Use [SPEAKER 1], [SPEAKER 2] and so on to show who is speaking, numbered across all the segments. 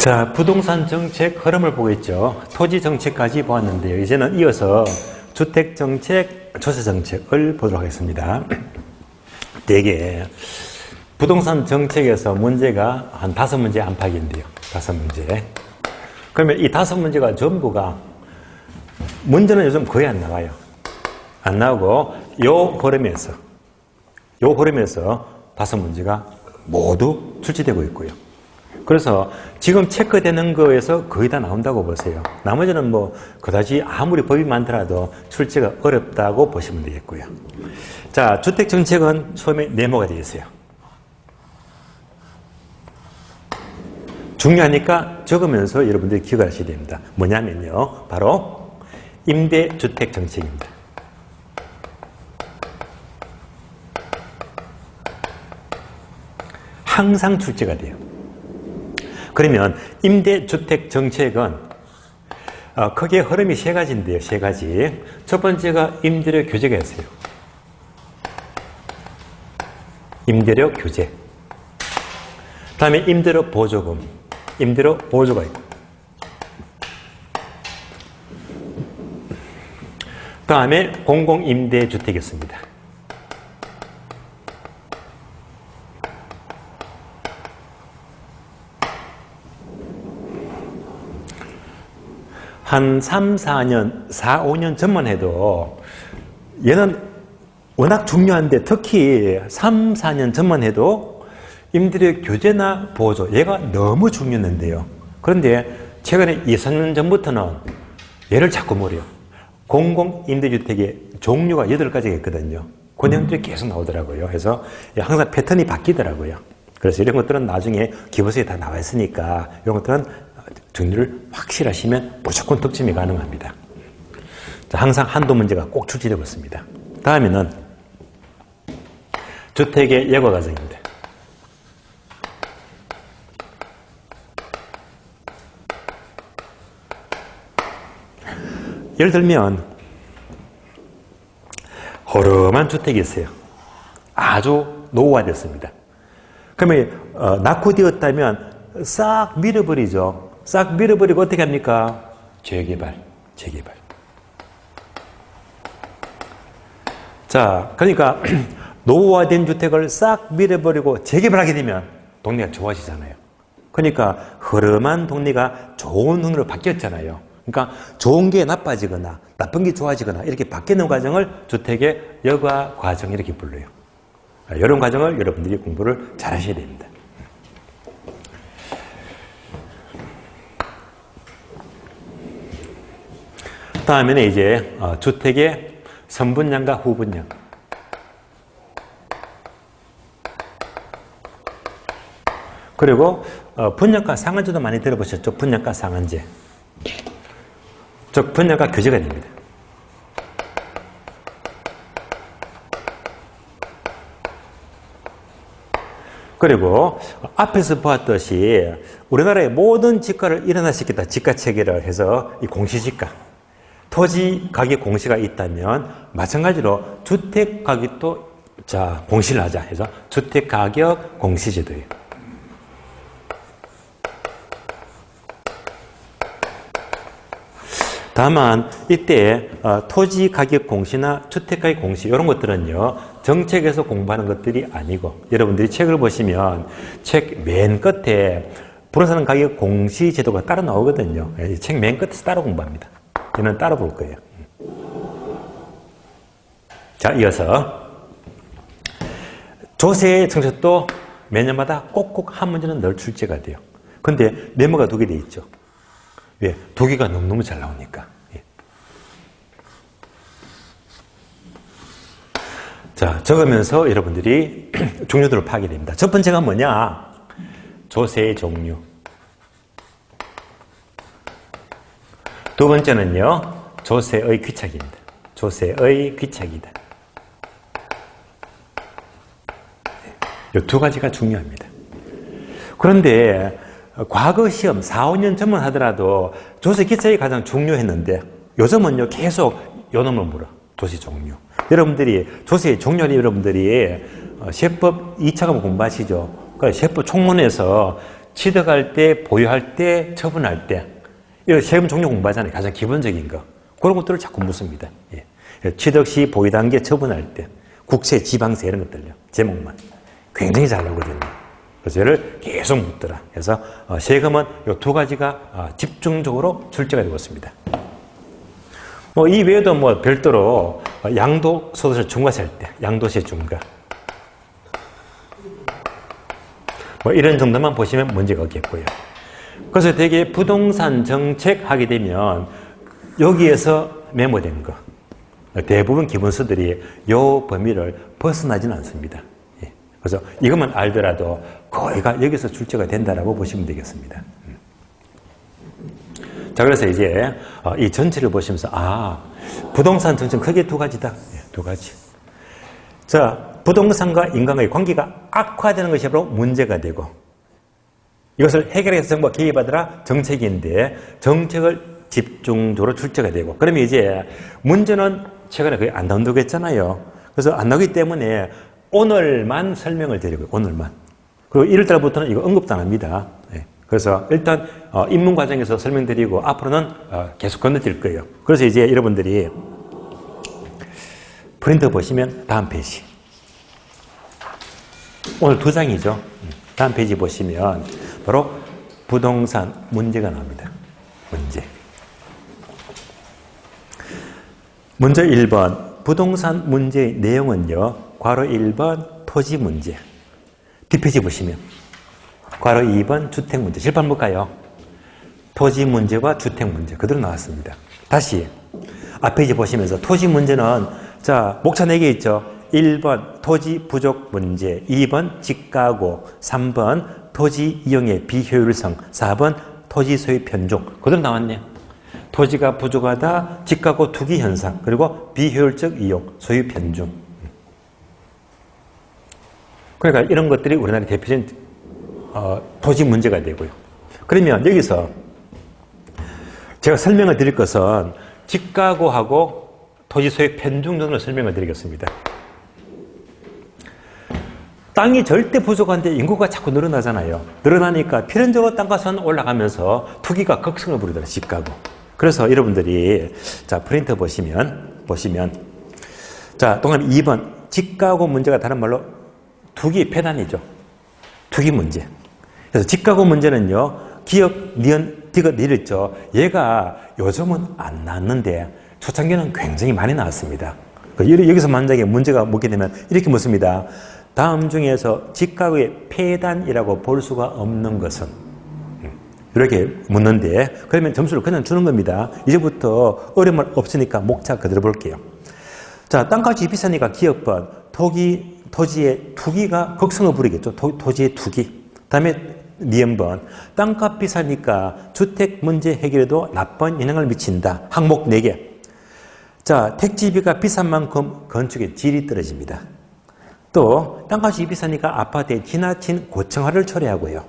[SPEAKER 1] 자, 부동산 정책 흐름을 보고 있죠. 토지 정책까지 보았는데요. 이제는 이어서 주택 정책, 조세 정책을 보도록 하겠습니다. 대개 부동산 정책에서 문제가 한 5문제 안팎인데요. 5문제. 그러면 이 5문제가 전부가 문제는 요즘 거의 안 나와요. 안 나오고 요 흐름에서 5문제가 모두 출제되고 있고요. 그래서 지금 체크되는 거에서 거의 다 나온다고 보세요. 나머지는 뭐 그다지 아무리 법이 많더라도 출제가 어렵다고 보시면 되겠고요. 자, 주택정책은 처음에 네모가 되어 있어요. 중요하니까 적으면서 여러분들이 기억을 하셔야 됩니다. 뭐냐면요, 바로 임대주택정책입니다. 항상 출제가 돼요. 그러면 임대주택 정책은 크게 흐름이 3가지인데요. 3가지. 첫 번째가 임대료 규제가 있어요. 임대료 규제. 다음에 임대료 보조금, 임대료 보조가 있고. 다음에 공공임대주택이 있습니다. 한 3, 4년, 4, 5년 전만 해도 얘는 워낙 중요한데 특히 3, 4년 전만 해도 임대료 규제나 보조 얘가 너무 중요했는데요. 그런데 최근에 2, 3년 전부터는 얘를 자꾸 모르요. 공공임대주택의 종류가 8가지가 있거든요. 그 내용들이 계속 나오더라고요. 그래서 항상 패턴이 바뀌더라고요. 그래서 이런 것들은 나중에 기본서에 다 나와 있으니까 이런 것들은 정리를 확실하시면 무조건 득점이 가능합니다. 자, 항상 한두 문제가 꼭 출제되고 있습니다. 다음에는 주택의 예고 과정입니다. 예를 들면 허름한 주택이 있어요. 아주 노후화됐습니다. 그러면 낙후되었다면 싹 밀어버리죠. 싹 밀어버리고 어떻게 합니까? 재개발. 자, 그러니까 노후화된 주택을 싹 밀어버리고 재개발하게 되면 동네가 좋아지잖아요. 그러니까 흐름한 동네가 좋은 동네로 바뀌었잖아요. 그러니까 좋은 게 나빠지거나 나쁜 게 좋아지거나 이렇게 바뀌는 과정을 주택의 여과 과정 이렇게 불러요. 이런 과정을 여러분들이 공부를 잘 하셔야 됩니다. 다음에는 이제 주택의 선분양과 후분양. 그리고 분양가 상한제도 많이 들어보셨죠? 분양가 상한제. 즉 분양가 규제가 됩니다. 그리고 앞에서 보았듯이 우리나라의 모든 집가를 일어나시켰다. 집가 체계를 해서 이 공시지가. 토지 가격 공시가 있다면 마찬가지로 주택 가격도 공시를 하자 해서 주택 가격 공시제도예요. 다만 이때 토지 가격 공시나 주택 가격 공시 이런 것들은요 정책에서 공부하는 것들이 아니고 여러분들이 책을 보시면 책 맨 끝에 부동산 가격 공시 제도가 따로 나오거든요. 책 맨 끝에서 따로 공부합니다. 저는 따로 볼 거예요. 자, 이어서 조세 정책도 매년마다 꼭꼭 한 문제는 늘 출제가 돼요. 근데 네모가 2개 돼 있죠. 왜? 2개가 너무너무 잘 나오니까. 예. 자, 적으면서 여러분들이 종류들을 파악이 됩니다. 첫 번째가 뭐냐? 조세의 종류. 두 번째는요, 조세의 귀착입니다. 조세의 귀착이다. 이 2가지가 중요합니다. 그런데 과거 시험 4, 5년 전만 하더라도 조세 귀착이 가장 중요했는데 요즘은요, 계속 요 놈을 물어. 조세 종류. 여러분들이 조세의 종류를 여러분들이 세법 2차 과목 공부하시죠? 그러니까 세법 총론에서 취득할 때, 보유할 때, 처분할 때. 이거 세금 종류 공부하잖아요. 가장 기본적인 거. 그런 것들을 자꾸 묻습니다. 예. 취득 시, 보유 단계, 처분할 때. 국세, 지방세 이런 것들요. 제목만. 굉장히 잘 나오거든요. 그래서 얘를 계속 묻더라. 그래서 세금은 이 두 가지가 집중적으로 출제가 되고 있습니다. 뭐 이 외에도 뭐 별도로 양도소득세 중과세 할 때, 양도세 중과. 뭐 이런 정도만 보시면 문제가 없겠고요. 그래서 되게 부동산 정책 하게 되면 여기에서 메모된 거. 대부분 기본서들이 이 범위를 벗어나지는 않습니다. 예. 그래서 이것만 알더라도 거의가 여기서 출제가 된다라고 보시면 되겠습니다. 자, 그래서 이제 이 전체를 보시면서 부동산 정책 크게 두 가지다. 예, 두 가지. 자, 부동산과 인간과의 관계가 악화되는 것이 바로 문제가 되고 이것을 해결해서 정부가 개입하더라 정책인데 정책을 집중적으로 출제가 되고 그러면 이제 문제는 최근에 거의 안 나온다고 했잖아요. 그래서 안 나오기 때문에 오늘만 설명을 드리고요. 오늘만. 그리고 1월달부터는 이거 언급도 안 합니다. 네. 그래서 일단 입문 과정에서 설명드리고 앞으로는 계속 건너뛸 거예요. 그래서 이제 여러분들이 프린터 보시면 다음 페이지. 오늘 두 장이죠. 다음 페이지 보시면 바로 부동산 문제가 나옵니다. 문제. 먼저 1번 부동산 문제의 내용은요. 괄호 1번 토지 문제. 뒷페이지 보시면 괄호 2번 주택 문제. 실판 볼까요? 토지 문제와 주택 문제 그대로 나왔습니다. 다시 앞페이지 보시면서 토지 문제는 자 목차 4개 있죠. 1번 토지 부족 문제, 2번 집가구, 3번 토지 이용의 비효율성, 4번 토지 소유 편중. 그대로 나왔네요. 토지가 부족하다, 집가구 투기 현상, 그리고 비효율적 이용, 소유 편중. 그러니까 이런 것들이 우리나라의 대표적인 토지 문제가 되고요. 그러면 여기서 제가 설명을 드릴 것은 집가구하고 토지 소유 편중 정도로 설명을 드리겠습니다. 땅이 절대 부족한데 인구가 자꾸 늘어나잖아요. 늘어나니까 필연적으로 땅값은 올라가면서 투기가 극성을 부리더라, 집가구. 그래서 여러분들이 자 프린터 보시면 자 동그라미 2번 집가구 문제가 다른 말로 투기 폐단이죠. 투기 문제. 그래서 집가구 문제는요. 기업, 니은, 디귿, 니었죠. 얘가 요즘은 안 나왔는데 초창기는 굉장히 많이 나왔습니다. 여기서 만약에 문제가 묻게 되면 이렇게 묻습니다. 다음 중에서 집가구의 폐단이라고 볼 수가 없는 것은 이렇게 묻는데 그러면 점수를 그냥 주는 겁니다. 이제부터 어려운 말 없으니까 목차 그대로 볼게요. 자, 땅값이 비싸니까 기업번 토지의 투기가 극성을 부리겠죠. 토지의 투기. 다음에 니은번 땅값 비싸니까 주택 문제 해결에도 나쁜 영향을 미친다. 항목 4개. 자, 택지비가 비싼 만큼 건축의 질이 떨어집니다. 또 땅값이 비싸니까 아파트에 지나친 고층화를 초래하고요.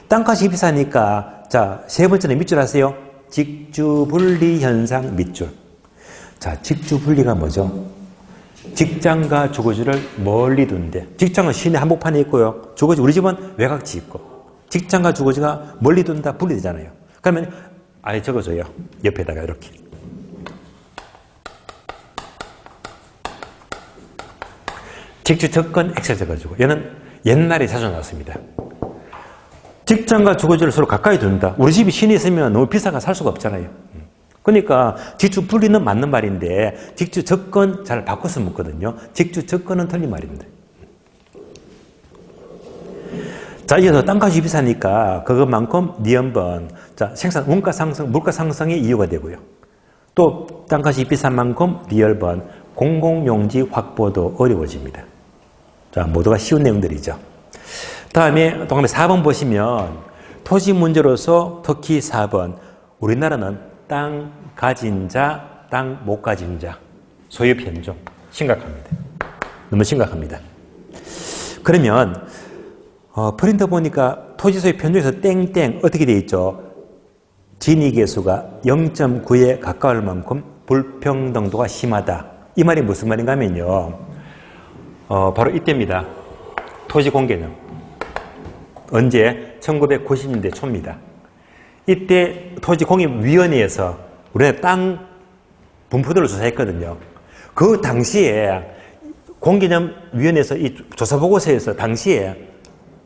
[SPEAKER 1] 땅값이 비싸니까 자, 세 번째는 밑줄 아세요? 직주분리 현상 밑줄. 자, 직주분리가 뭐죠? 직장과 주거지를 멀리 둔데 직장은 시내 한복판에 있고요. 주거지 우리 집은 외곽지 있고 직장과 주거지가 멀리 둔다 분리되잖아요. 그러면 아예 적어줘요. 옆에다가 이렇게. 직주 접근 엑셀 적어주고 얘는 옛날에 자주 나왔습니다. 직장과 주거지를 서로 가까이 둔다. 우리 집이 시내에 있으면 너무 비싸가 살 수가 없잖아요. 그러니까 직주 분리는 맞는 말인데 직주 접근 잘 바꿔서 묻거든요. 직주 접근은 틀린 말입니다. 자, 이어서 땅값이 비싸니까 그것만큼 니은번 자, 생산 원가 상승, 물가 상승의 이유가 되고요. 또 땅값이 비싼 만큼 리얼번 공공용지 확보도 어려워집니다. 자, 모두가 쉬운 내용들이죠. 다음에 동그라미 4번 보시면 토지 문제로서 특히 4번 우리나라는 땅 가진 자, 땅 못 가진 자 소유 편중 심각합니다. 너무 심각합니다. 그러면 프린터 보니까 토지 소유 편중에서 땡땡 어떻게 되어 있죠? 진위계수가 0.9에 가까울 만큼 불평등도가 심하다. 이 말이 무슨 말인가 하면요. 바로 이때입니다. 토지 공개는. 언제? 1990년대 초입니다. 이때 토지공입위원회에서 우리나라 땅 분포도를 조사했거든요. 그 당시에 공개념위원회에서 이 조사보고서에서 당시에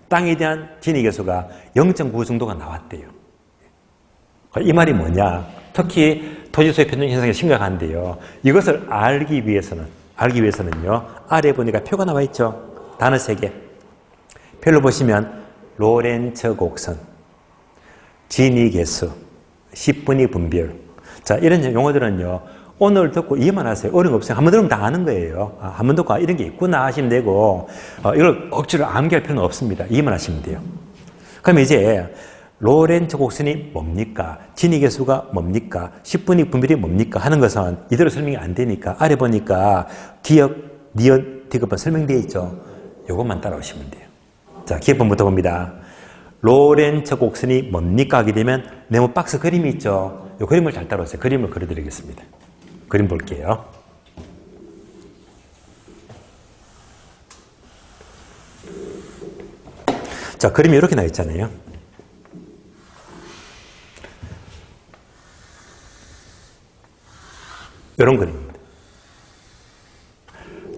[SPEAKER 1] 땅에 대한 진위계수가 0.9 정도가 나왔대요. 이 말이 뭐냐? 특히 토지소유 변동 현상이 심각한데요. 이것을 알기 위해서는요. 아래 보니까 표가 나와 있죠. 단어 3개. 표를 보시면 로렌츠 곡선, 진위계수, 10분위 분별. 자, 이런 용어들은요. 오늘 듣고 이해만 하세요. 어려운 거 없어요. 한번 들으면 다 아는 거예요. 한번 듣고 이런 게 있구나 하시면 되고 이걸 억지로 암기할 필요는 없습니다. 이해만 하시면 돼요. 그럼 이제 로렌츠 곡선이 뭡니까? 진위계수가 뭡니까? 10분위 분별이 뭡니까? 하는 것은 이대로 설명이 안 되니까 아래 보니까 기억, 니은, 디귿번 설명되어 있죠. 이것만 따라오시면 돼요. 자, 기억번부터 봅니다. 로렌츠 곡선이 뭡니까? 하게 되면 네모 박스 그림이 있죠. 이 그림을 잘 따라오세요. 그림을 그려드리겠습니다. 그림 볼게요. 자, 그림이 이렇게 나와 있잖아요. 이런 그림입니다.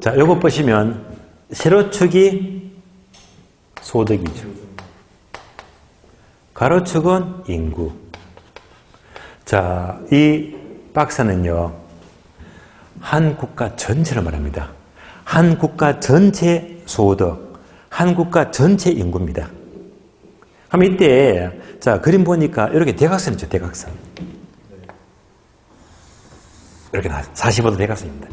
[SPEAKER 1] 자, 이거 보시면 세로축이 소득이죠. 가로축은 인구. 자, 이 박스는요, 한 국가 전체를 말합니다. 한 국가 전체 소득, 한 국가 전체 인구입니다. 그럼 이때, 자, 그림 보니까 이렇게 대각선이죠, 대각선. 이렇게 나와요. 45도 대각선입니다.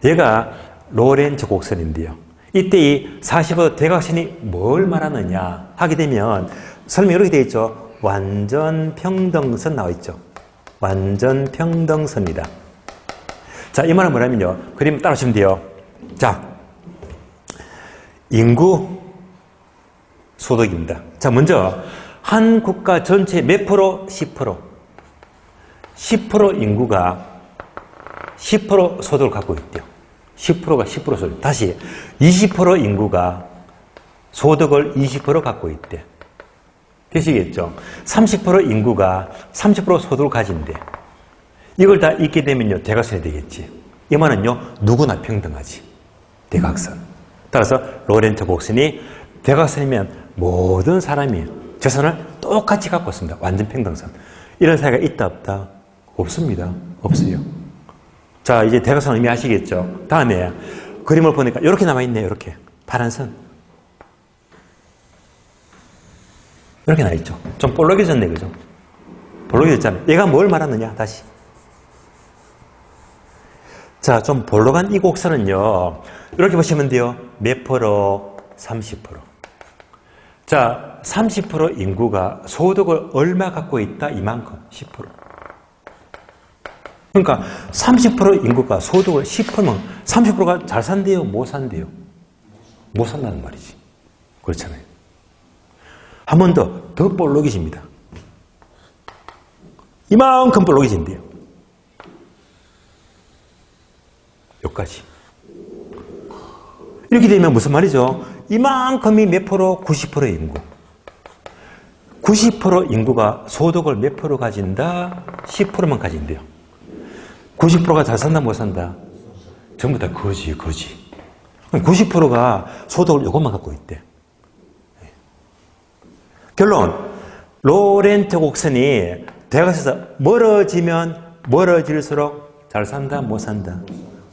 [SPEAKER 1] 얘가 로렌츠 곡선인데요. 이때 이 45도 대각선이 뭘 말하느냐 하게 되면 설명이 이렇게 되어 있죠. 완전 평등선 나와 있죠. 완전 평등선이다. 자, 이 말은 뭐냐면요. 그림 따라오시면 돼요. 자, 인구 소득입니다. 자, 먼저 한 국가 전체 몇 프로? 10%. 10% 인구가 10% 소득을 갖고 있대요. 10%가 10% 소득. 다시 20% 인구가 소득을 20% 갖고 있대. 되시겠죠? 30% 인구가 30% 소득을 가진대. 이걸 다 잊게 되면요, 대각선이 되겠지. 이 말은요, 누구나 평등하지. 대각선. 따라서 로렌츠 곡선이 대각선이면 모든 사람이 재산을 똑같이 갖고 있습니다. 완전 평등선. 이런 사회가 있다 없다? 없습니다. 없어요. 자, 이제 대각선 의미 아시겠죠? 다음에 그림을 보니까 이렇게 남아있네요. 이렇게 파란 선. 이렇게 나와있죠. 좀 볼록해졌네, 그죠? 볼록해졌잖아요. 얘가 뭘 말하느냐, 다시. 자, 좀 볼록한 이 곡선은요, 이렇게 보시면 돼요. 몇 프로? 30%. 자, 30% 인구가 소득을 얼마 갖고 있다? 이만큼. 10%. 그러니까 30% 인구가 소득을 10%면 30%가 잘 산대요? 못 산대요? 못 산다는 말이지. 그렇잖아요. 한 번 더 볼록해집니다. 이만큼 볼록해진대요. 여기까지. 이렇게 되면 무슨 말이죠? 이만큼이 몇 프로? 90% 인구. 90% 인구가 소득을 몇 프로 가진다? 10%만 가진대요. 90%가 잘 산다, 못 산다? 전부 다 거지. 90%가 소득을 이것만 갖고 있대. 결론, 로렌츠 곡선이 대각선에서 멀어지면 멀어질수록 잘 산다, 못 산다?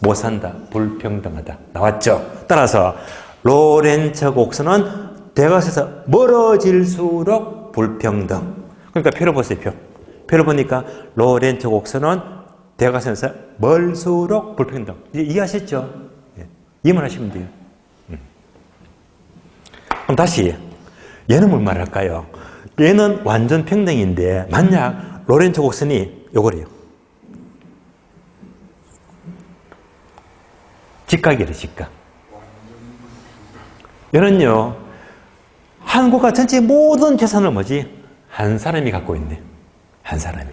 [SPEAKER 1] 못 산다, 불평등하다. 나왔죠? 따라서 로렌츠 곡선은 대각선에서 멀어질수록 불평등. 그러니까 표를 보세요, 표. 표를 보니까 로렌츠 곡선은 대각선에서 멀수록 불평등. 이제 이해하셨죠? 예. 이해만 하시면 돼요. 그럼 다시 얘는 뭘 말할까요? 얘는 완전 평등인데 만약 로렌츠 곡선이 요거래요. 직각이래, 직각. 얘는요, 한국과 전체 모든 재산을 뭐지? 한 사람이 갖고 있네. 한 사람이.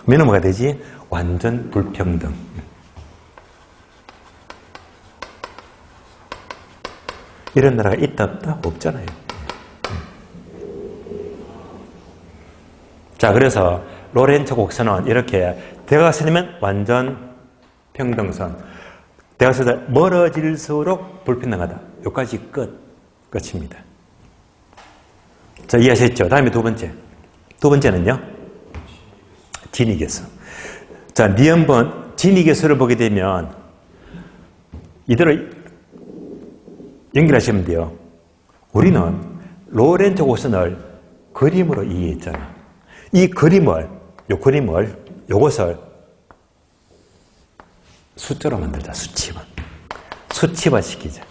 [SPEAKER 1] 그러면 뭐가 되지? 완전 불평등. 이런 나라가 있다 없다? 없잖아요. 자, 그래서 로렌츠 곡선은 이렇게 대각선이면 완전 평등선, 대각선에서 멀어질수록 불평등하다. 여기까지 끝입니다. 자, 이해하셨죠? 다음에 두 번째. 두 번째는요? 진위계수. 자, 니은번 진위계수를 보게 되면 이대로 연결하시면 돼요. 우리는 로렌츠 곡선을 그림으로 이해했잖아. 이 그림을, 요것을 숫자로 만들자, 수치화. 수치화 시키자.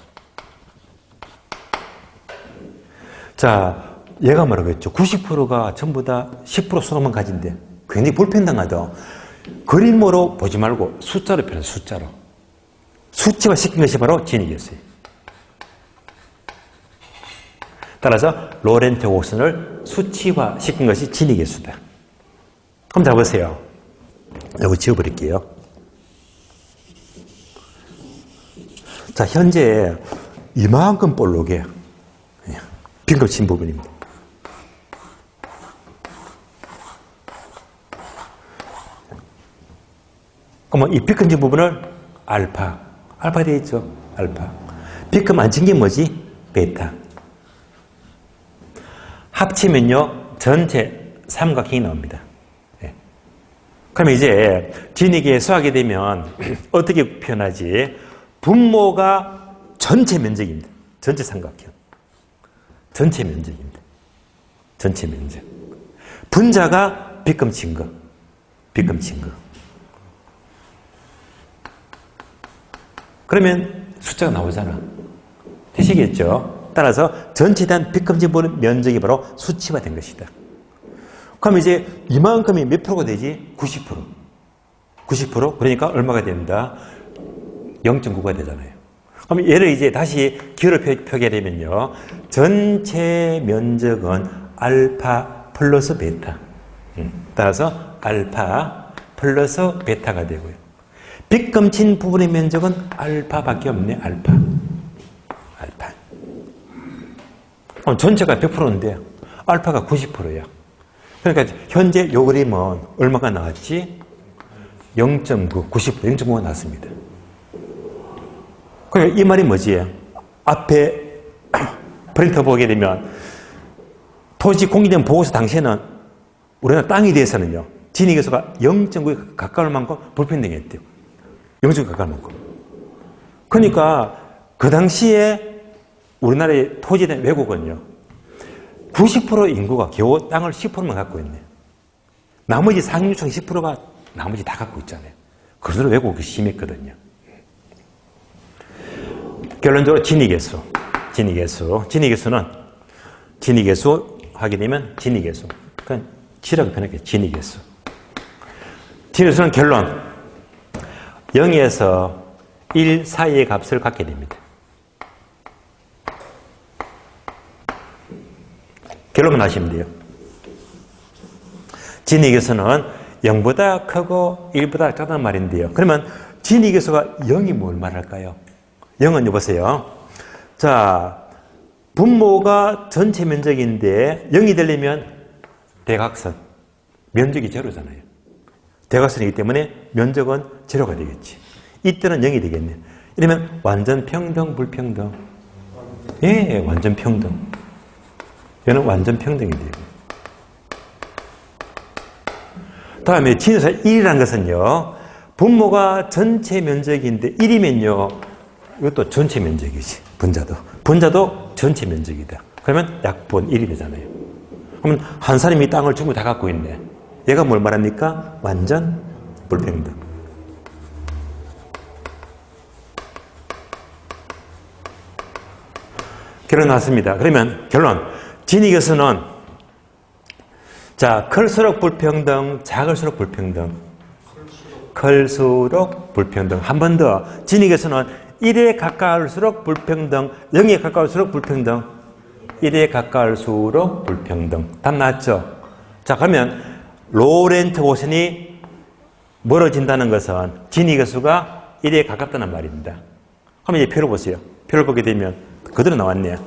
[SPEAKER 1] 자, 얘가 뭐라고 했죠? 90%가 전부 다 10% 수능만 가진대. 굉장히 불평등하다. 그림으로 보지 말고 숫자로 표현해, 숫자로. 수치화 시킨 것이 바로 진위계수예요. 따라서 로렌츠 곡선을 수치화 시킨 것이 진위계수다. 그럼 잘 보세요. 여기 지워버릴게요. 자, 현재 이만큼 볼록해. 빙글 친 부분입니다. 그러면 이 빗금 친 부분을 알파 되어 있죠. 알파. 빗금 안 친 게 뭐지? 베타. 합치면요, 전체 삼각형이 나옵니다. 네. 그럼 이제 진위계수 하게 되면 어떻게 표현하지? 분모가 전체 면적입니다. 전체 삼각형. 전체 면적입니다. 전체 면적. 분자가 빗금 친 거. 빗금 친 거. 그러면 숫자가 나오잖아. 되시겠죠? 따라서 전체에 대한 빗금 친 부분 면적이 바로 수치화된 것이다. 그럼 이제 이만큼이 몇 프로가 되지? 90%. 90%? 그러니까 얼마가 된다? 0.9가 되잖아요. 그럼 얘를 이제 다시 기호로 표기하려면요. 전체 면적은 알파 플러스 베타. 따라서 알파 플러스 베타가 되고요. 빗금 친 부분의 면적은 알파밖에 없네. 알파. 그럼 전체가 100%인데 알파가 90%야. 그러니까 현재 요 그림은 얼마가 나왔지? 0.9, 90%, 0.9가 나왔습니다. 그러니까 이 말이 뭐지? 앞에 프린터 보게 되면 토지 공개된 보고서 당시에는 우리나라 땅에 대해서는요, 진위계수가 0.9에 가까울 만큼 불평등했대요. 0.9에 가까울 만큼. 그러니까 그 당시에 우리나라의 토지에 대한 왜곡은요, 90% 인구가 겨우 땅을 10%만 갖고 있네요. 나머지 상류층 10%가 나머지 다 갖고 있잖아요. 그래서 왜곡이 심했거든요. 결론적으로 진위계수. 진위계수 하게 되면 진위계수. 그러니까 G라고 표현할게요. 진위계수. 진위계수는 결론. 0에서 1 사이의 값을 갖게 됩니다. 결론만 하시면 돼요. 진위계수는 0보다 크고 1보다 작다는 말인데요. 그러면 진위계수가 0이 뭘 말할까요? 0은 여보세요. 자, 분모가 전체 면적인데 0이 되려면 대각선. 면적이 제로잖아요. 대각선이기 때문에 면적은 제로가 되겠지. 이때는 0이 되겠네. 이러면 완전 평등, 불평등? 예, 완전 평등. 얘는 완전 평등이 돼요. 다음에 진에서 1이라는 것은요, 분모가 전체 면적인데 1이면요, 이것도 전체 면적이지. 분자도 전체 면적이다. 그러면 약분 1이 되잖아요. 그러면 한 사람이 땅을 전부 다 갖고 있네. 얘가 뭘 말합니까? 완전 불평등. 결론 나왔습니다. 그러면 결론. 진위계수는 자, 클수록 불평등, 작을수록 불평등. 클수록 불평등. 한 번 더. 진위계수는 1에 가까울수록 불평등, 0에 가까울수록 불평등, 1에 가까울수록 불평등. 답 나왔죠? 자, 그러면 로렌츠 곡선이 멀어진다는 것은 진위계수가 1에 가깝다는 말입니다. 그럼 이제 표를 보세요. 표를 보게 되면 그대로 나왔네요.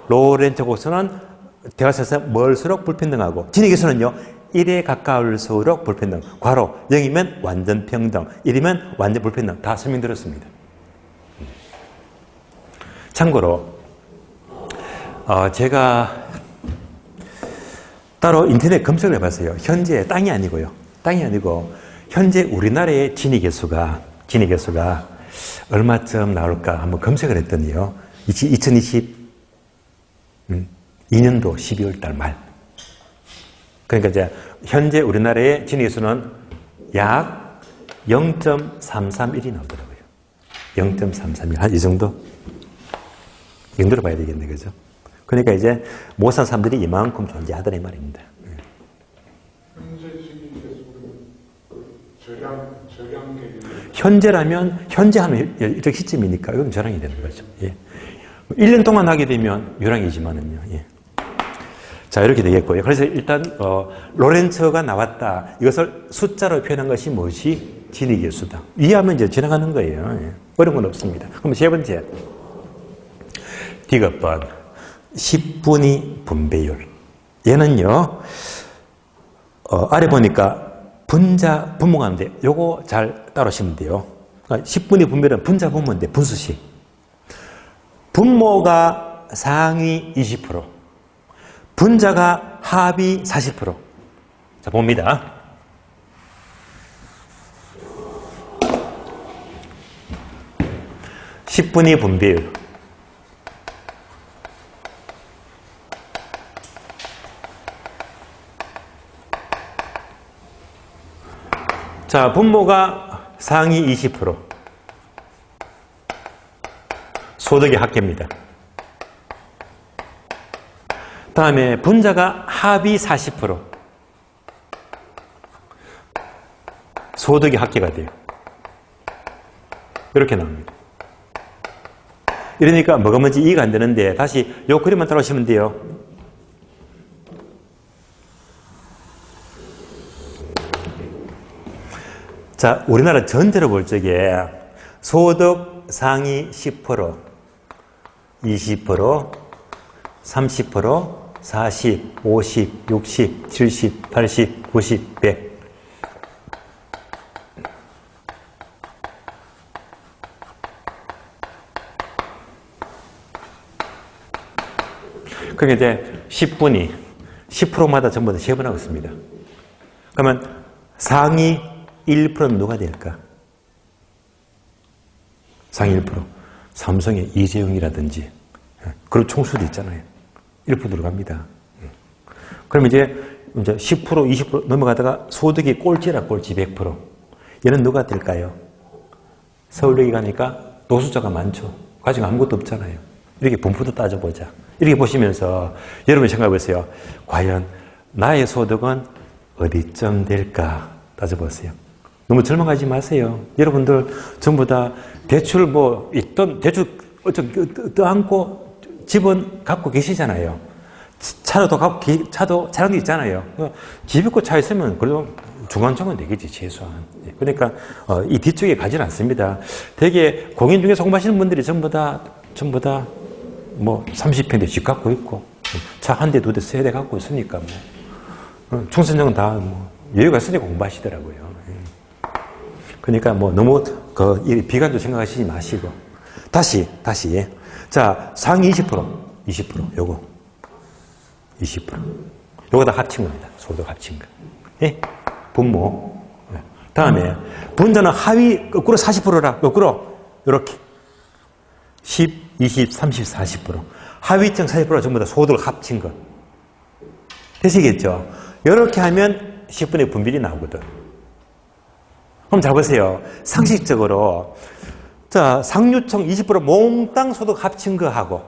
[SPEAKER 1] 로렌츠 곡선은 대각선에서 멀수록 불평등하고, 진위계수는요, 1에 가까울수록 불평등. 괄호 0이면 완전 평등, 1이면 완전 불평등. 다 설명드렸습니다. 참고로 제가 따로 인터넷 검색을 해봤어요. 현재 땅이 아니고요. 땅이 아니고 현재 우리나라의 진위계수가 얼마쯤 나올까 한번 검색을 했더니요. 2022년도 12월 달 말. 그러니까 이제 현재 우리나라의 진위계수는 약 0.331이 나오더라고요. 0.331. 한 이 정도? 이 정도로 봐야 되겠네, 그죠? 그러니까 이제 못 산 사람들이 이만큼 존재하더라 이 말입니다.
[SPEAKER 2] 현재 저량계율.
[SPEAKER 1] 현재라면 현재 하는 일정 시점이니까 이건 저량이 되는 거죠. 예. 1년 동안 하게 되면 유량이지만은요. 예. 자, 이렇게 되겠고요. 그래서 일단 로렌츠가 나왔다. 이것을 숫자로 표현한 것이 무엇이? 진위계수다. 이해하면 이제 지나가는 거예요. 예. 어려운 건 없습니다. 그럼 세 번째. 디귿번 10분위 분배율. 얘는요, 아래 보니까 분자, 분모가인데, 요거 잘 따라오시면 돼요. 그러니까 10분위 분배율은 분자, 분모인데, 분수식. 분모가 상위 20%, 분자가 하위 40%. 자, 봅니다. (10분위) 분배율. 자, 분모가 상위 20%. 소득의 합계입니다. 다음에 분자가 하위 40%. 소득의 합계가 돼요. 이렇게 나옵니다. 이러니까 뭐가 뭔지 이해가 안 되는데 다시 이 그림만 따라오시면 돼요. 자, 우리나라 전체로 볼 적에 소득 상위 10%, 20%, 30%, 40, 50, 60, 70, 80, 90, 100. 그게 이제 10분위, 10%마다 전부 다 세분하고 있습니다. 그러면 상위 1%는 누가 될까? 상위 1%. 삼성의 이재용이라든지 그런 총수도 있잖아요. 1% 들어갑니다. 그럼 이제 10%, 20% 넘어가다가 소득이 꼴찌라 꼴찌 100%. 얘는 누가 될까요? 서울역에 가니까 노숙자가 많죠. 가지고 아무것도 없잖아요. 이렇게 분포도 따져보자. 이렇게 보시면서 여러분 생각해 보세요. 과연 나의 소득은 어디쯤 될까? 따져보세요. 너무 절망하지 마세요. 여러분들 전부 다 대출 있던 대출 떠안고 집은 갖고 계시잖아요. 차도 자랑도 있잖아요. 집 있고 차 있으면 그래도 중간쯤은 되겠지, 최소한. 그러니까 이 뒤쪽에 가지는 않습니다. 되게 공인 중에서 공부하시는 분들이 전부 다 30평대 집 갖고 있고 차 한 대, 두 대, 세 대 갖고 있으니까 총선정은 다 여유가 있으니까 공부하시더라고요. 그러니까 너무 비관도 생각하시지 마시고 다시 자, 상위 20% 요거 20% 요거 다 합친 겁니다. 소득 합친 거. 예? 분모. 다음에 분자는 하위 거꾸로 40%라 거꾸로 이렇게 10, 20, 30, 40% 하위층 40%가 전부 다 소득을 합친 것. 되시겠죠? 이렇게 하면 10분의 분비율이 나오거든. 그럼 잘 보세요. 상식적으로 자, 상류층 20% 몽땅 소득 합친 거하고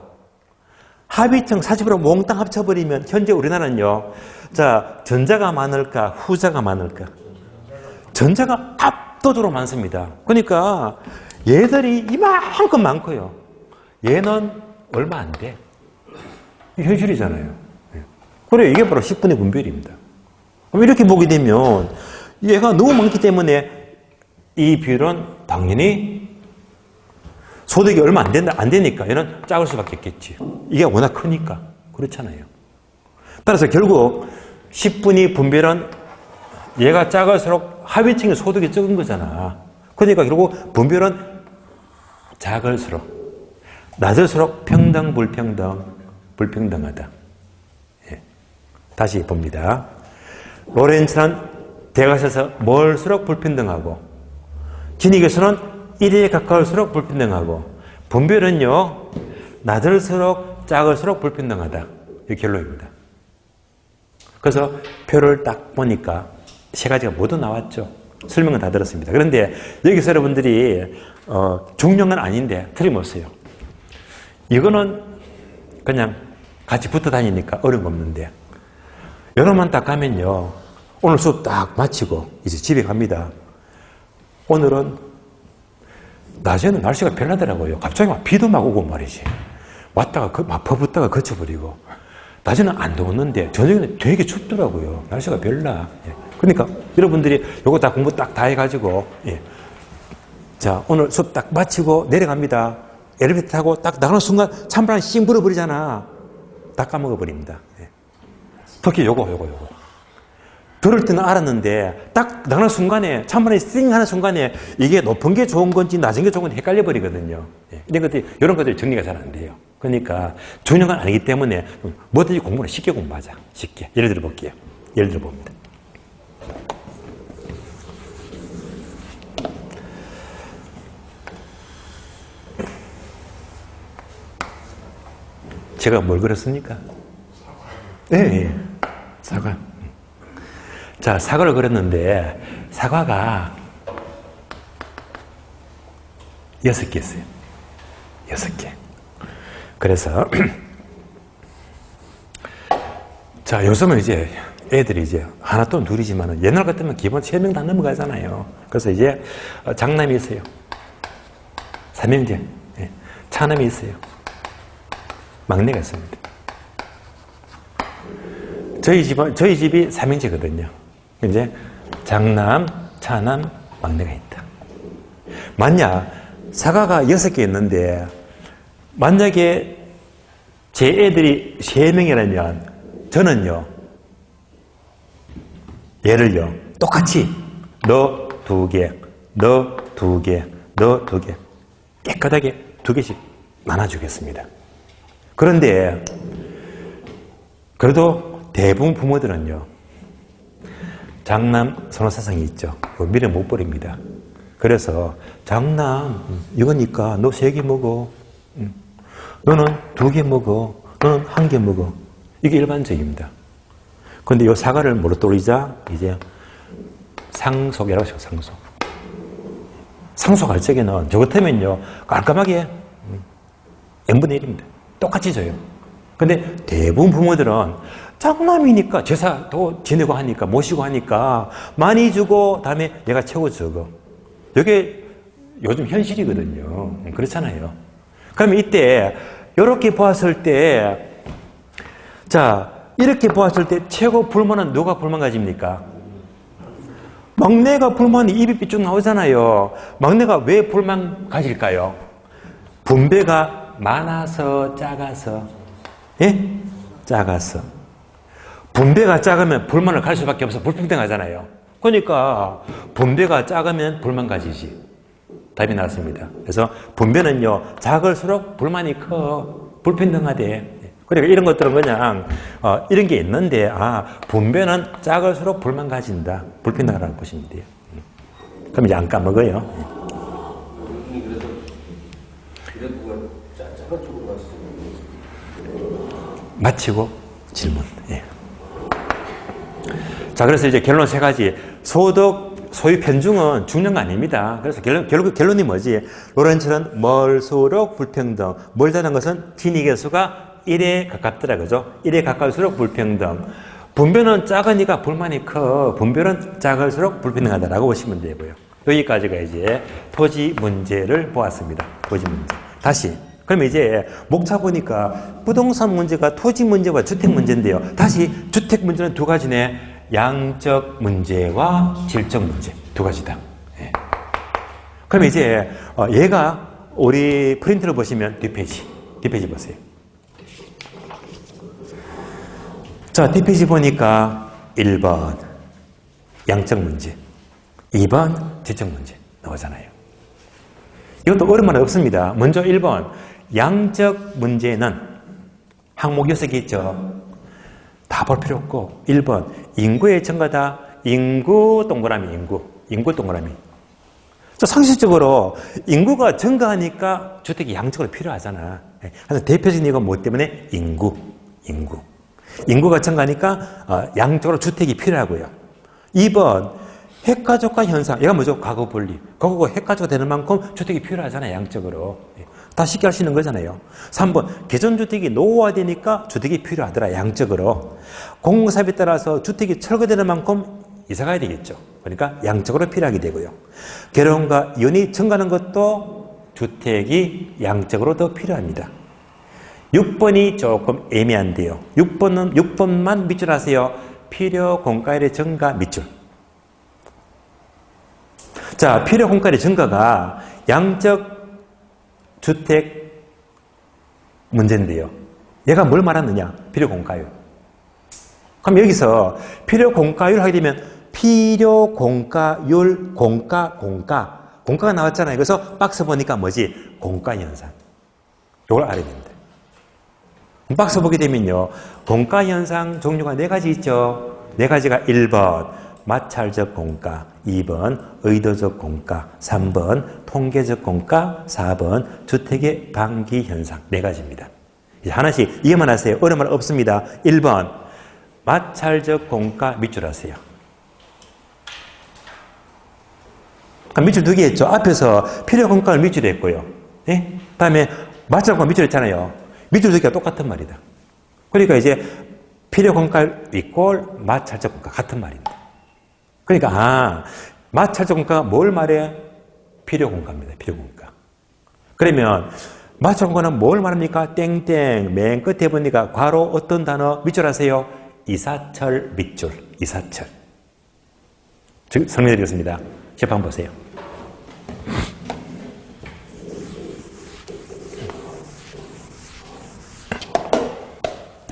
[SPEAKER 1] 하위층 40% 몽땅 합쳐버리면 현재 우리나라는요. 자, 전자가 많을까 후자가 많을까? 전자가 압도적으로 많습니다. 그러니까 얘들이 이만큼 많고요. 얘는 얼마 안 돼. 이게 현실이잖아요. 그래, 이게 바로 10분의 분배율입니다. 그럼 이렇게 보게 되면 얘가 너무 많기 때문에 이 비율은 당연히 소득이 얼마 안 되니까 얘는 작을 수밖에 없겠지. 이게 워낙 크니까. 그렇잖아요. 따라서 결국 10분위 분배율은 얘가 작을수록 하위층의 소득이 적은 거잖아. 그러니까 결국 분별은 작을수록, 낮을수록 평등, 불평등, 불평등하다. 예. 다시 봅니다. 로렌츠는 대각에서 멀수록 불평등하고, 진익에서는 1에 가까울수록 불평등하고, 분별은요, 낮을수록 작을수록 불평등하다. 이 결론입니다. 그래서 표를 딱 보니까 세 가지가 모두 나왔죠. 설명은 다 들었습니다. 그런데 여기서 여러분들이 중요한 건 아닌데 틀림없어요. 이거는 그냥 같이 붙어 다니니까 어려운 거 없는데, 여러분만 딱 가면요, 오늘 수업 딱 마치고 이제 집에 갑니다. 오늘은 낮에는 날씨가 변하더라고요. 갑자기 막 비도 막 오고 말이지. 왔다가 막 퍼붓다가 그쳐버리고. 낮에는 안 더웠는데 저녁에는 되게 춥더라고요. 날씨가 별나. 예. 그러니까 여러분들이 요거 다 공부 딱 다 해가지고, 예. 자, 오늘 수업 딱 마치고 내려갑니다. 엘리베이터 타고 딱 나가는 순간 찬바람 씩 불어버리잖아. 다 까먹어버립니다. 예. 특히 요거. 들을 때는 알았는데 딱 나가는 순간에, 찬바람이 띵 하는 순간에 이게 높은 게 좋은 건지 낮은 게 좋은 건지 헷갈려 버리거든요. 예. 이런 것들이 정리가 잘 안 돼요. 그러니까 중요한 건 아니기 때문에 뭐든지 공부는 쉽게 공부하자. 쉽게. 예를 들어 볼게요. 예를 들어 봅니다. 제가 뭘 그렸습니까? 네, 사과. 자, 사과를 그렸는데 사과가 6개 있어요. 6개. 그래서 자, 요즘은 이제 애들이 이제 하나 또는 둘이지만 옛날 같으면 기본 3명 다 넘어가잖아요. 그래서 이제 장남이 있어요. 삼형제. 네. 차남이 있어요. 막내가 있습니다. 저희 집이 삼형제거든요. 이제 장남, 차남, 막내가 있다. 만약 사과가 6개 있는데 만약에 제 애들이 3명이라면 저는요, 얘를요, 똑같이 너 2개, 너 2개, 너 2개, 깨끗하게 2개씩 나눠주겠습니다. 그런데 그래도 대부분 부모들은요, 장남 선호사상이 있죠. 미래 못 버립니다. 그래서 장남 이거니까 너 3개 먹어. 너는 2개 먹어. 너는 1개 먹어. 이게 일반적입니다. 그런데 이 사과를 뭐로 떠올리자? 이제 상속이라고 하죠. 상속할 적에는 저 같으면요, 깔끔하게 n분의 1입니다. 똑같이 줘요. 근데 대부분 부모들은 장남이니까 제사도 지내고 하니까, 모시고 하니까 많이 주고 다음에 얘가 최고 적어. 이게 요즘 현실이거든요. 그렇잖아요. 그러면 이때 이렇게 보았을 때, 자, 이렇게 보았을 때 최고 불만은 누가 불만 가집니까? 막내가 불만이 입이 삐쭉 나오잖아요. 막내가 왜 불만 가질까요? 분배가 많아서, 작아서. 예? 작아서. 분배가 작으면 불만을 가질 수밖에 없어. 불평등하잖아요. 그러니까 분배가 작으면 불만 가지지. 답이 나왔습니다. 그래서 분배는요, 작을수록 불만이 커. 불평등하대. 그러니까 이런 것들은 그냥 이런 게 있는데, 분배는 작을수록 불만 가진다. 불평등하다는 보시면 돼요. 그럼 이제 안 까먹어요. 마치고 질문. 예. 자, 그래서 이제 결론 3가지. 소득, 소유 편중은 중요한 거 아닙니다. 그래서 결국 결론이 뭐지? 로렌츠는 멀수록 불평등. 멀다는 것은 진익의 수가 1에 가깝더라, 그죠? 1에 가까울수록 불평등. 분배는 작으니까 불만이 커. 분배는 작을수록 불평등하다라고 보시면 되고요. 여기까지가 이제 토지 문제를 보았습니다. 토지 문제. 다시. 그럼 이제 목차 보니까 부동산 문제가 토지 문제와 주택 문제인데요. 다시 주택 문제는 2가지네. 양적 문제와 질적 문제. 2가지다. 예. 그럼 이제 얘가 우리 프린트를 보시면 뒷페이지 보세요. 자, 뒷페이지 보니까 1번 양적 문제. 2번 지적 문제 나오잖아요. 이것도 어려운 말은 없습니다. 먼저 1번 양적 문제는 항목 6개 있죠. 다 볼 필요 없고 1번 인구의 증가다. 인구 동그라미 인구 동그라미. 상식적으로 인구가 증가하니까 주택이 양적으로 필요하잖아. 그래서 대표적인 이유가 뭐 때문에? 인구가 증가하니까 양적으로 주택이 필요하고요. 2번 핵가족화 현상. 얘가 뭐죠? 과거 분리. 과거가 핵가족화 되는 만큼 주택이 필요하잖아요. 양적으로. 다 쉽게 할 수 있는 거잖아요. 3번 개존주택이 노후화되니까 주택이 필요하더라. 양적으로. 공공사업에 따라서 주택이 철거되는 만큼 이사 가야 되겠죠. 그러니까 양적으로 필요하게 되고요. 결혼과 이혼이 증가하는 것도 주택이 양적으로 더 필요합니다. 6번이 조금 애매한데요. 6번만 밑줄 하세요. 필요 공가율의 증가 밑줄. 자, 필요 공가율의 증가가 양적 주택 문제인데요. 얘가 뭘 말하느냐? 필요 공가율. 그럼 여기서 필요 공가율 하게 되면 필요 공가율 공가가 나왔잖아요. 그래서 박스 보니까 뭐지? 공가 현상. 이걸 알아야 됩니다. 박스 보게 되면요. 공가 현상 종류가 4가지 있죠. 4가지가 1번 마찰적 공가, 2번 의도적 공가, 3번 통계적 공가, 4번 주택의 방기 현상. 4가지입니다. 이제 하나씩 이해만 하세요. 어려운 말 없습니다. 1번 마찰적 공가 밑줄 하세요. 밑줄 2개 했죠. 앞에서 필요 공가를 밑줄에 했고요. 예? 다음에 마찰적 공가 밑줄 했잖아요. 밑줄 2개가 똑같은 말이다. 그러니까 이제 필요 공가율 이꼴 마찰적 공가 같은 말입니다. 그러니까 마찰적 공가가 뭘 말해? 필요 공가입니다. 필요 공가. 그러면 마찰적 공가는 뭘 말합니까? 땡땡 맨 끝에 보니까 괄호 어떤 단어 밑줄 하세요? 이사철 밑줄. 이사철. 설명해 드리겠습니다. 재판 보세요.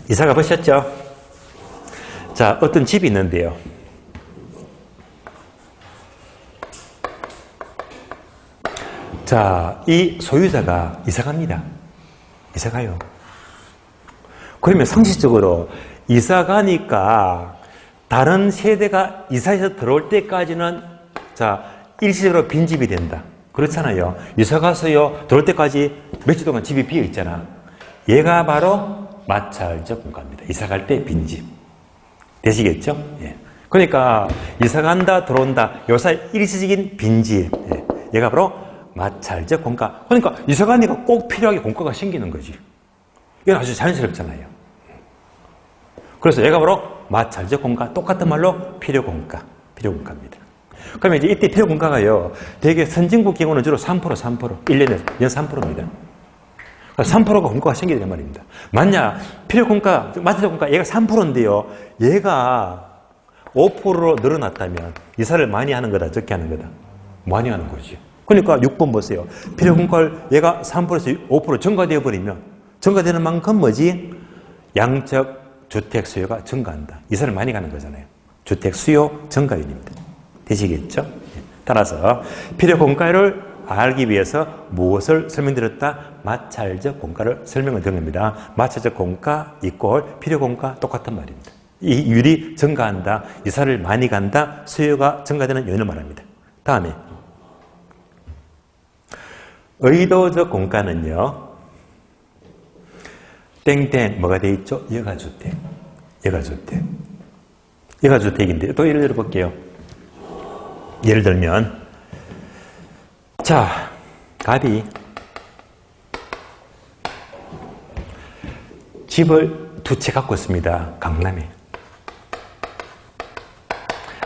[SPEAKER 1] 이사가 보셨죠? 자, 어떤 집이 있는데요. 자, 이 소유자가 이사갑니다. 이사가요. 그러면 상식적으로 이사가니까 다른 세대가 이사해서 들어올 때까지는 자, 일시적으로 빈집이 된다. 그렇잖아요. 이사가서요, 들어올 때까지 며칠 동안 집이 비어 있잖아. 얘가 바로 마찰적 공가입니다. 이사갈 때 빈집. 되시겠죠? 예. 그러니까 이사간다, 들어온다. 요 사이 일시적인 빈집. 예. 얘가 바로 마찰적 공가. 그러니까 이사가니까 꼭 필요하게 공가가 생기는 거지. 이건 아주 자연스럽잖아요. 그래서 얘가 바로 마찰적 공가. 똑같은 말로 필요공가. 필요공가입니다. 그러면 이제 이때 필요공가가요. 대개 선진국 경우는 주로 3%. 1년에 연 3%입니다. 3%가 공가가 생기게 된 말입니다. 만약 필요공가, 마찰적 공가 얘가 3%인데요. 얘가 5%로 늘어났다면 이사를 많이 하는 거다, 적게 하는 거다? 많이 하는 거지. 그러니까 6번 보세요. 필요공가를 얘가 3%에서 5% 증가되어 버리면 증가되는 만큼 뭐지? 양적 주택 수요가 증가한다. 이사를 많이 가는 거잖아요. 주택 수요 증가율입니다. 되시겠죠? 따라서 필요공가를 알기 위해서 무엇을 설명드렸다? 마찰적 공가를 설명을 드린 겁니다. 마찰적 공가 이꼴 필요공가 똑같은 말입니다. 이 율이 증가한다. 이사를 많이 간다. 수요가 증가되는 요인을 말합니다. 다음에 의도적 공가는요. 땡땡 뭐가 돼 있죠? 여가주택. 여가주택인데 또 예를 들어 볼게요. 예를 들면 자, 갑이 집을 2채 갖고 있습니다. 강남에.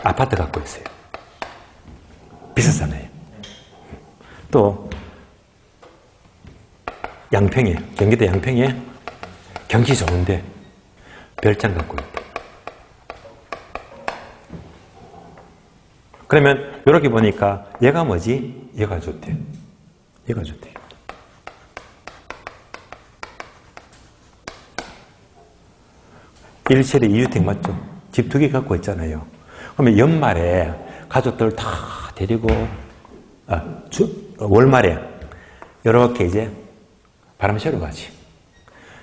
[SPEAKER 1] 아파트 갖고 있어요. 비싸잖아요. 또 양평에, 경기도 양평에 경치 좋은데 별장 갖고 있다. 그러면 이렇게 보니까 얘가 뭐지? 여가주택. 1세대 2주택 맞죠? 집 2개 갖고 있잖아요. 그러면 연말에 가족들 다 데리고 월말에 이렇게 이제 바람 쐬러 가지.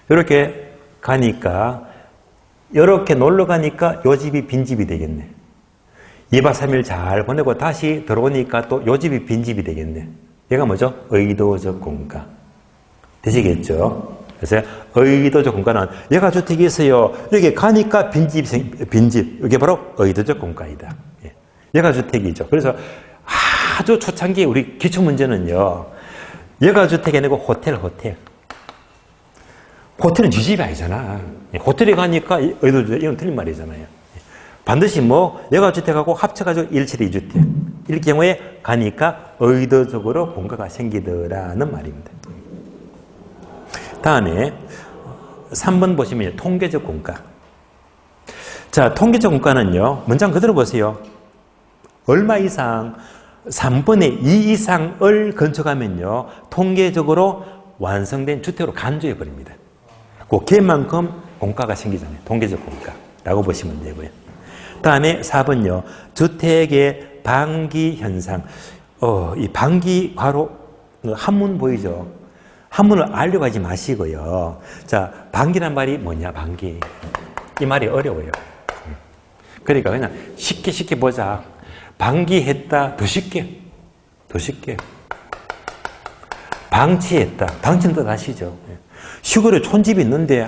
[SPEAKER 1] 이렇게 가니까 이렇게 놀러 가니까 요 집이 빈집이 되겠네. 2박 3일 잘 보내고 다시 들어오니까 또 요 집이 빈집이 되겠네. 얘가 뭐죠? 의도적 공가. 되시겠죠? 그래서 의도적 공가는 얘가 주택이 있어요. 여기 가니까 빈집. 이게 바로 의도적 공가이다. 예. 얘가 주택이죠. 그래서 아주 초창기 우리 기초 문제는요. 얘가 주택이 아니고 호텔. 호텔은 네 집이 아니잖아. 호텔에 가니까 의도적, 이건 틀린 말이잖아요. 반드시 얘가 주택하고 합쳐가지고 1세대 2주택. 이럴 경우에 가니까 의도적으로 공가가 생기더라는 말입니다. 다음에 3번 보시면 통계적 공가. 자, 통계적 공가는요. 문장 그대로 보세요. 얼마 이상 3분의 2 이상을 건축하면요. 통계적으로 완성된 주택으로 간주해 버립니다. 그 걔만큼 공가가 생기잖아요. 통계적 공가라고 보시면 되고요. 다음에 4번요. 주택의 방기 현상. 이 방기 괄호 한문 보이죠? 한문을 알려고 하지 마시고요. 자, 방기란 말이 뭐냐, 방기. 이 말이 어려워요. 그러니까 그냥 쉽게 보자. 방기했다. 더 쉽게. 방치했다. 방치는 또 아시죠? 시골에 촌집이 있는데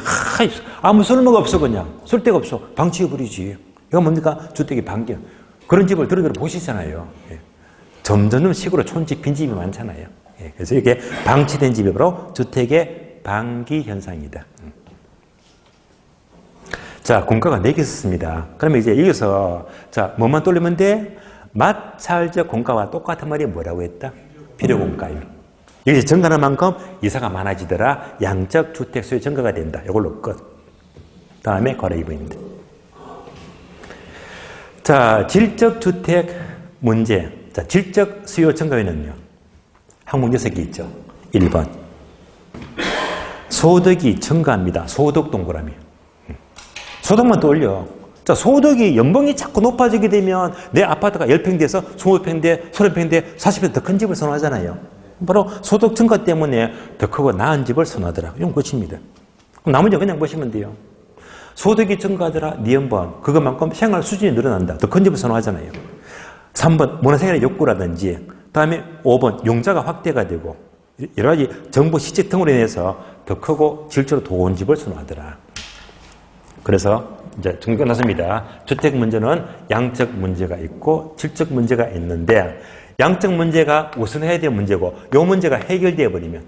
[SPEAKER 1] 아무 쓸모가 없어. 그냥 쓸데가 없어. 방치해버리지. 이거 뭡니까? 주택이 방기. 그런 집을 들어 보시잖아요. 점점 시골에 촌집, 빈집이 많잖아요. 그래서 이게 방치된 집이 바로 주택의 방기 현상이다. 자, 공가가 4개 있습니다. 그러면 이제 여기서 자, 뭐만 돌리면 돼? 마찰적 공가와 똑같은 말이 뭐라고 했다? 필요공가율. 여기서 증가하는 만큼 이사가 많아지더라. 양적 주택 수요 증가가 된다. 이걸로 끝. 다음에 괄호 2번입니다. 자, 질적 주택 문제. 자, 질적 수요 증가율은요. 항목 6개 있죠. 1번. 소득이 증가합니다. 소득 동그라미. 소득만 떠올려. 자, 소득이 연봉이 자꾸 높아지게 되면 내 아파트가 10평 돼서 20평 돼, 30평 돼, 40평 더 큰 집을 선호하잖아요. 바로 소득 증가 때문에 더 크고 나은 집을 선호하더라. 이건 끝입니다. 그럼 나머지 그냥 보시면 돼요. 소득이 증가하더라. 니은번. 그것만큼 생활 수준이 늘어난다. 더 큰 집을 선호하잖아요. 3번. 문화생활의 욕구라든지. 다음에 5번. 용자가 확대가 되고 여러 가지 정보 시책 등으로 인해서 더 크고 질적으로 좋은 집을 선호하더라. 그래서 이제 정리 끝났습니다. 주택 문제는 양적 문제가 있고 질적 문제가 있는데 양적 문제가 우선해야 될 문제고 이 문제가 해결되어 버리면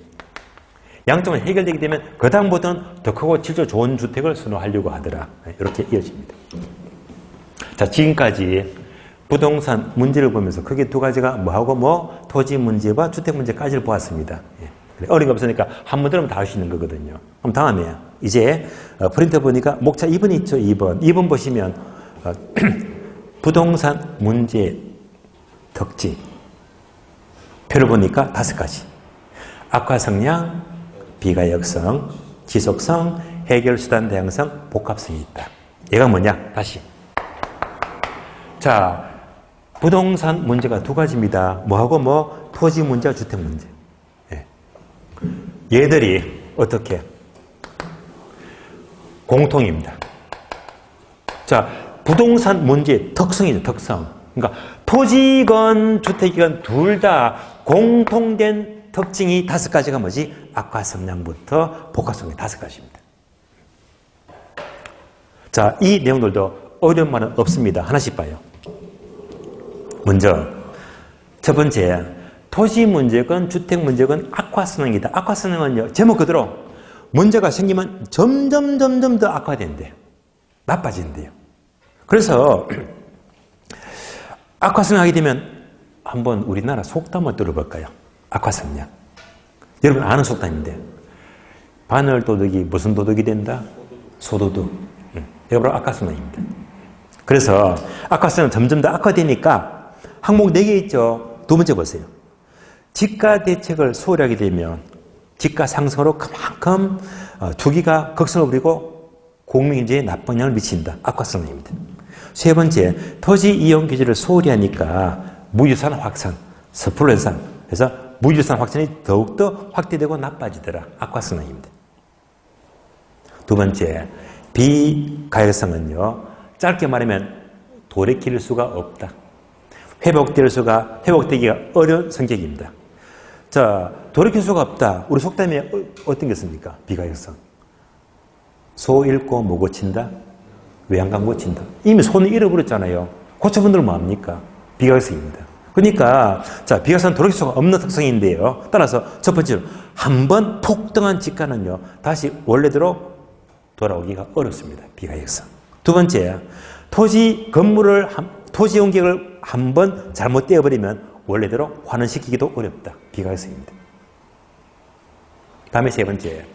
[SPEAKER 1] 양적은 해결되게 되면 그 다음부터는 더 크고 질적 좋은 주택을 선호하려고 하더라. 이렇게 이어집니다. 자, 지금까지 부동산 문제를 보면서 크게 두 가지가 뭐하고 토지 문제와 주택 문제까지를 보았습니다. 어려운 거 없으니까 한 번 들으면 다 할 수 있는 거거든요. 그럼 다음에 이제 프린터 보니까 목차 2번 있죠. 2번 보시면 부동산 문제 특징 표를 보니까 5가지. 악화 성향, 비가역성, 지속성, 해결수단 다양성, 복합성이 있다. 얘가 뭐냐? 다시. 자, 부동산 문제가 2가지입니다. 뭐하고 토지 문제와 주택 문제. 얘들이 어떻게? 공통입니다. 자, 부동산 문제의 특성이죠, 특성. 그러니까 토지건 주택이건 둘 다 공통된 특징이 5가지가 뭐지? 악화 성향부터 복합성이 5가지입니다. 자, 이 내용들도 어려운 말은 없습니다. 하나씩 봐요. 먼저 첫 번째, 토지 문제건 주택 문제건 악화성이다. 악화성은요, 제목 그대로 문제가 생기면 점점 더 악화된대요. 나빠진대요. 그래서 악화성하게 되면 한번 우리나라 속담을 들어볼까요? 악화성량. 여러분 아는 속담인데 바늘도둑이 무슨 도둑이 된다? 소도둑. 이게 바로 악화성량입니다. 그래서 악화성은 점점 더 악화되니까 항목 4개 있죠. 2번째 보세요. 지가 대책을 소홀히 하게 되면 지가 상승으로 그만큼 투기가 극성을 부리고 공민경제에 나쁜 영향을 미친다. 악화성입니다. 세 번째, 토지 이용 규제를 소홀히 하니까 무유산 확산, 섣불로 현상. 그래서 무유산 확산이 더욱더 확대되고 나빠지더라. 악화성입니다. 두 번째, 비가역성은요, 짧게 말하면 돌이킬 수가 없다. 회복되기가 어려운 성격입니다. 자, 돌이킬 수가 없다. 우리 속담에 어떤 게 있습니까? 비가역성. 소 잃고 뭐 고친다? 외양간 고친다. 이미 손을 잃어버렸잖아요. 고쳐본들 뭐합니까? 비가역성입니다. 그러니까, 자, 비가역성은 돌이킬 수가 없는 특성인데요. 따라서 첫 번째로, 한번 폭등한 집가는요, 다시 원래대로 돌아오기가 어렵습니다. 비가역성. 두 번째, 토지 용객을 한번 잘못 떼어버리면 원래대로 환원시키기도 어렵다. 비가역성입니다. 다음에 세 번째.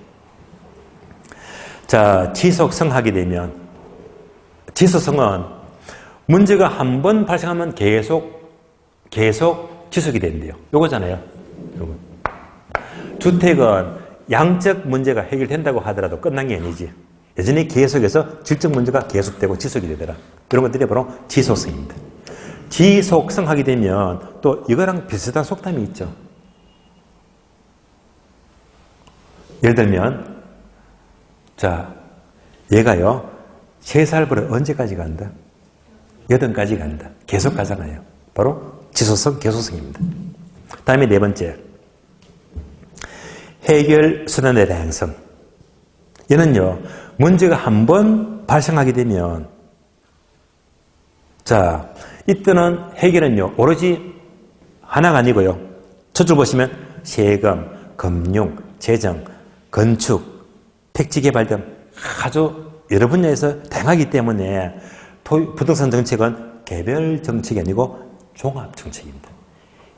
[SPEAKER 1] 자, 지속성하게 되면, 지속성은 문제가 한 번 발생하면 계속 지속이 된대요. 요거잖아요. 요거. 주택은 양적 문제가 해결된다고 하더라도 끝난 게 아니지. 여전히 계속해서 질적 문제가 계속되고 지속이 되더라. 이런 것들이 바로 지속성입니다. 지속성하게 되면 또 이거랑 비슷한 속담이 있죠. 예를 들면, 자, 얘가요, 3살부터 언제까지 간다? 8까지 간다. 계속 가잖아요. 바로 지속성, 계속성입니다. 다음에 네 번째, 해결 수단의 다양성. 얘는요, 문제가 한 번 발생하게 되면, 자, 이때는 해결은요, 오로지 하나가 아니고요. 첫 줄 보시면 세금, 금융, 재정, 건축, 택지 개발 등 아주 여러 분야에서 다양하기 때문에 부동산 정책은 개별 정책이 아니고 종합 정책입니다.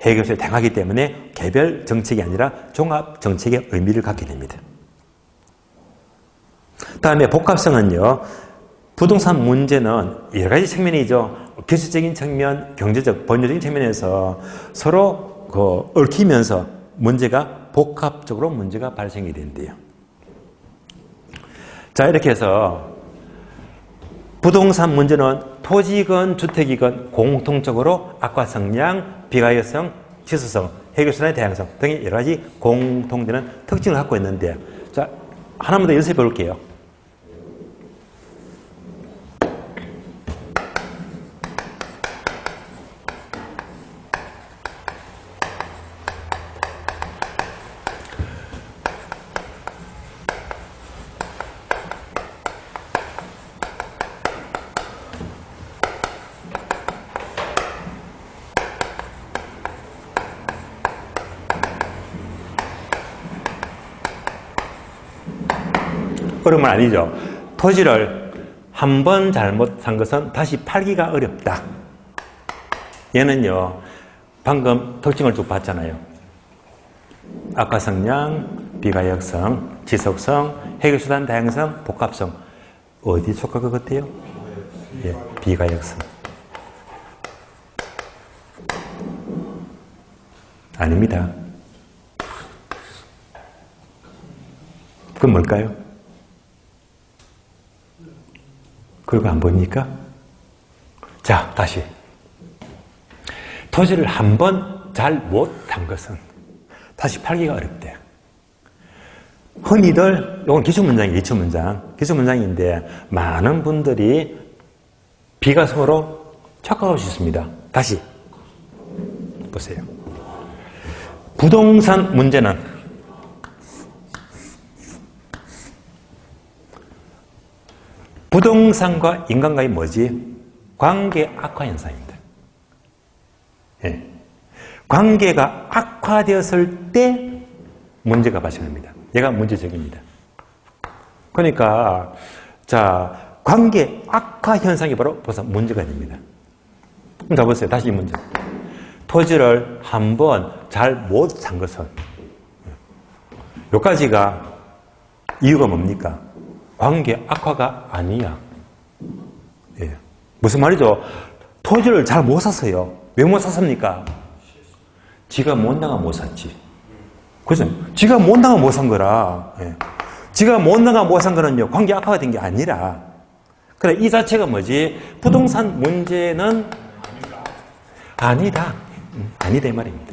[SPEAKER 1] 해결사에 다양하기 때문에 개별 정책이 아니라 종합 정책의 의미를 갖게 됩니다. 다음에 복합성은요, 부동산 문제는 여러 가지 측면이죠. 기술적인 측면, 경제적, 법률적인 측면에서 서로 얽히면서 문제가 복합적으로 문제가 발생이 된대요. 자, 이렇게 해서 부동산 문제는 토지건 주택이건 공통적으로 악화성량, 비가역성, 지속성, 해결수단의 다양성 등의 여러 가지 공통되는 특징을 갖고 있는데, 자, 하나만 더 연습해 볼게요. 어려운 건 아니죠. 토지를 한 번 잘못 산 것은 다시 팔기가 어렵다. 얘는요, 방금 특징을 쭉 봤잖아요. 악화성량, 비가역성, 지속성, 해결수단 다양성, 복합성. 어디 속할 것 같아요? 예, 비가역성. 아닙니다. 그건 뭘까요? 그거 안 보입니까? 자, 다시. 토지를 한 번 잘 못한 것은 다시 팔기가 어렵대. 흔히들, 이건 기초문장이에요, 기초문장인데, 많은 분들이 비가성으로 착각할 수 있습니다. 다시. 보세요. 부동산 문제는 부동산과 인간과의 뭐지? 관계 악화 현상입니다. 예. 관계가 악화되었을 때 문제가 발생합니다. 얘가 문제적입니다. 그러니까, 자, 관계 악화 현상이 바로 벌써 문제가 됩니다. 그럼 다 보세요. 다시 이 문제. 토지를 한번 잘 못 산 것은, 여기까지가 이유가 뭡니까? 관계 악화가 아니야. 예. 무슨 말이죠? 토지를 잘 못 샀어요. 왜 못 샀습니까? 지가 못나가 못 샀지. 그죠? 지가 못나가 못 산 거라. 예. 지가 못나가 못 산 거는요, 관계 악화가 된 게 아니라, 그래, 이 자체가 뭐지? 부동산 문제는 아니다. 아니다 이 말입니다.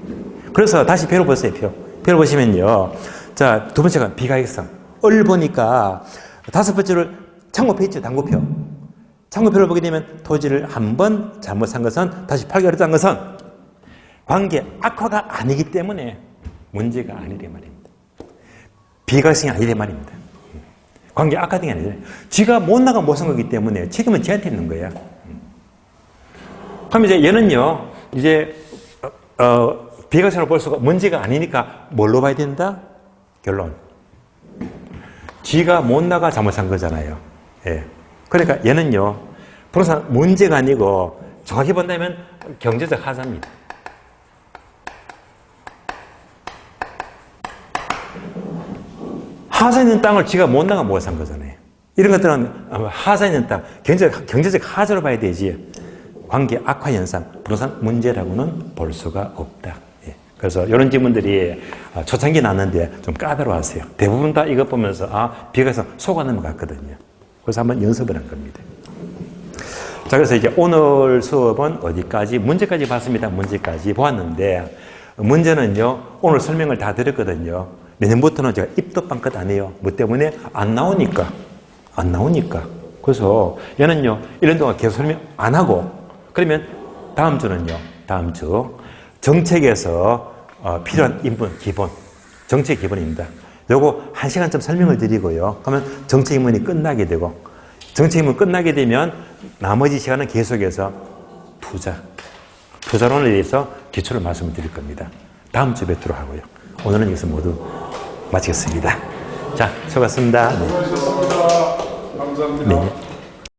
[SPEAKER 1] 그래서 다시 표를 보세요. 표를 보시면요. 자, 두 번째가 비가역성. 을 보니까 다섯 번째를 참고표 있죠. 당고표. 참고표를 보게 되면 토지를 한 번 잘못 산 것은 다시 팔기 어렵다는 것은 관계 악화가 아니기 때문에 문제가 아니란 말입니다. 비가역성이 아니란 말입니다. 관계 악화된 게 아니라 쥐가 못 나가 못 산 거기 때문에 책임은 쥐한테 있는 거야. 그럼 이제 얘는요, 이제 비가역성으로 볼 수가 문제가 아니니까 뭘로 봐야 된다? 결론. 쥐가 못 나가 잘못 산 거잖아요. 예. 그러니까 얘는요, 부동산 문제가 아니고 정확히 본다면 경제적 하자입니다. 하사 있는 땅을 쥐가 못 나가 못 산 거잖아요. 이런 것들은 하사 있는 땅, 경제적 하자로 봐야 되지. 관계 악화 현상, 부동산 문제라고는 볼 수가 없다. 예. 그래서 이런 질문들이 초창기 나왔는데 좀 까다로워하세요. 대부분 다 이것 보면서 비가서 속아 넘어갔거든요. 그래서 한번 연습을 한 겁니다. 자, 그래서 이제 오늘 수업은 어디까지? 문제까지 봤습니다. 문제까지 보았는데, 문제는요, 오늘 설명을 다 드렸거든요. 내년부터는 제가 입도 빵긋 안 해요. 뭐 때문에? 안 나오니까. 그래서 얘는요, 1년 동안 계속 설명 안 하고, 그러면 다음 주는요, 다음 주 정책에서 필요한 인분 기본, 정책 기본입니다. 요거 1시간쯤 설명을 드리고요. 그러면 정책 인문이 끝나게 되고, 정책 인문 끝나게 되면 나머지 시간은 계속해서 투자론에 대해서 기초를 말씀을 드릴 겁니다. 다음 주에 뵙도록 하고요. 오늘은 여기서 모두 마치겠습니다. 자, 수고하셨습니다. 네.